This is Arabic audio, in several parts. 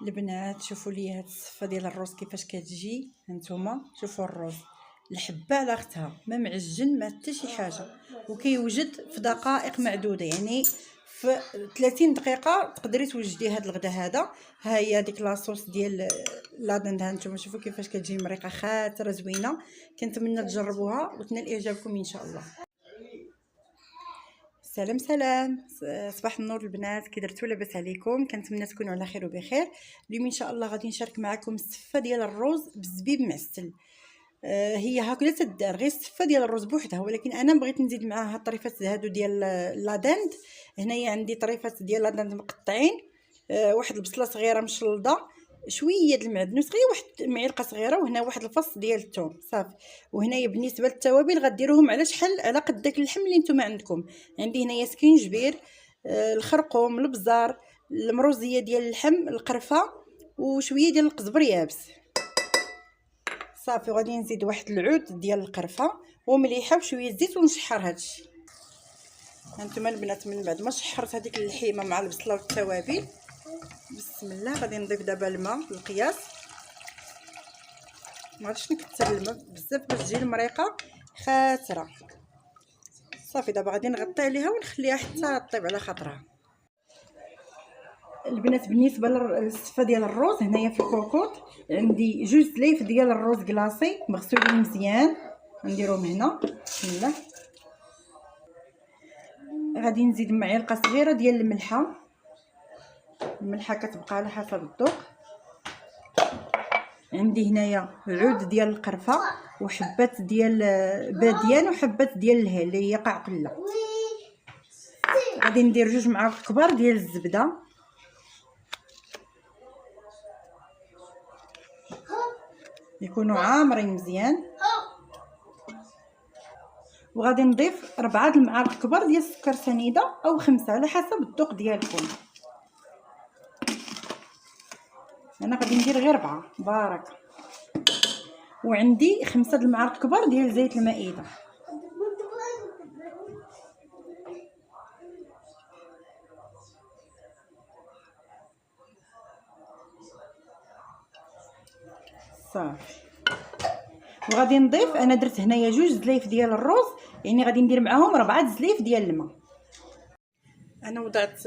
البنات شوفوا لي هاد الصفه ديال الروز كيفاش كتجي. هانتوما شوفوا الروز الحبه على اختها، ما معجن ما حتى شي حاجه، وكيوجد في دقائق معدوده، يعني في 30 دقيقه تقدري توجدي هاد الغدا هذا. ها هي ديك لاصوص ديال لادند، هانتوما شوفوا كيفاش كتجي مريقه خاطره زوينه. كنتمنى تجربوها وتنال اعجابكم ان شاء الله. سلام سلام، صباح النور البنات، كي درتو لاباس عليكم؟ كنتمنى تكونوا على خير وبخير. اليوم ان شاء الله غادي نشارك معكم السفه ديال الروز بالزبيب معسل. هي هكذا تدار غير السفه ديال الروز بوحدها، ولكن انا بغيت نزيد معاها الطريفات هادو ديال لادند. هنايا عندي طريفات ديال لادند مقطعين، واحد البصله صغيره مشلضه، شويه د المعدنوس غير واحد معلقه صغيره، وهنا واحد الفص ديال الثوم صافي. وهنايا بالنسبه للتوابل غديروهم على شحال على قد داك اللحم اللي نتوما عندكم. عندي هنايا سكينجبير، الخرقوم، البزار، المروزيه ديال اللحم، القرفه، وشويه ديال القزبر يابس صافي. وغادي نزيد واحد العود ديال القرفه ومليحه وشويه زيت ونشحر هادشي. هانتوما البنات من بعد ما شحرت هذيك اللحيمه مع البصله والتوابل، بسم الله غادي نضيف دابا الماء بالقياس. ما غاديش نكثر الماء بزاف باش تجي المريقه خاطره صافي. دابا غادي نغطي عليها ونخليها حتى طيب على خاطرها. البنات بالنسبه للصفه ديال الروز، هنايا في الكوكوط عندي جوج سلايف ديال الروز كلاصي مغسولين مزيان، نديرهم هنا بسم الله. غادي نزيد معلقه صغيره ديال الملحه كتبقى على حسب الذوق. عندي هنايا عود ديال القرفه وحبات ديال باديان وحبات ديال الهيل اللي هي قعقله. غادي ندير جوج معالق كبار ديال الزبده، يكونوا عامرين مزيان. وغادي نضيف 4 المعالق كبار ديال السكر سنيده او 5 على حسب الذوق ديالكم. انا غادي ندير غير 4 بارك. وعندي 5 المعالق كبار ديال زيت المائده صافي. وغادي نضيف، انا درت هنايا جوج زلايف ديال الروز، يعني غادي ندير معاهم 4 زلايف ديال الماء. انا وضعت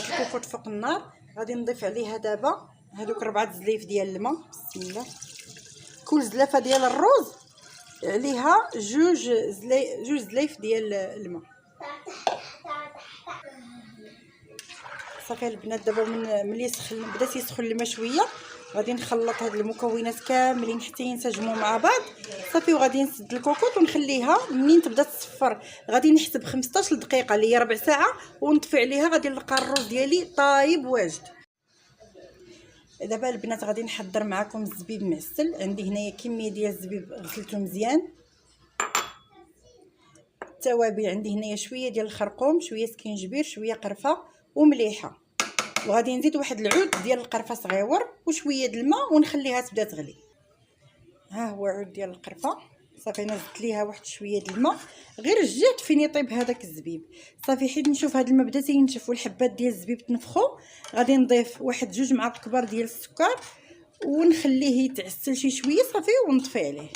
الكوكوط فوق النار، غادي نضيف عليها دابا هذوك 4 زلايف ديال الماء بسم الله. كل زلافه ديال الروز عليها جوج زلايف ديال الماء صافي. البنات دابا ملي بدات يسخن الماء شويه، غادي نخلط هاد المكونات كاملين حتى ينسجموا مع بعض صافي. وغادي نسد الكوكوط ونخليها منين تبدا تصفر. غادي نحسب 15 دقيقه اللي هي ربع ساعه ونطفي عليها. غادي نلقى الروز ديالي طايب واجد. دابا البنات غادي نحضر معكم الزبيب معسل. عندي هنايا كميه ديال الزبيب غسلته مزيان. التوابل عندي هنايا شويه ديال الخرقوم، شويه سكينجبير، شويه قرفه ومليحه. وغادي نزيد واحد العود ديال القرفه صغيور وشويه د الماء ونخليها تبدا تغلي. ها هو عود ديال القرفه صافي. انا زدت ليها واحد شويه د الماء غير الجهد فين يطيب هذاك الزبيب صافي. حيت نشوف هذا الماء بدا تينشف والحبات ديال الزبيب تنفخوا، غادي نضيف واحد 2 معالق كبار ديال السكر ونخليه يتعسل شي شويه صافي ونطفي عليه.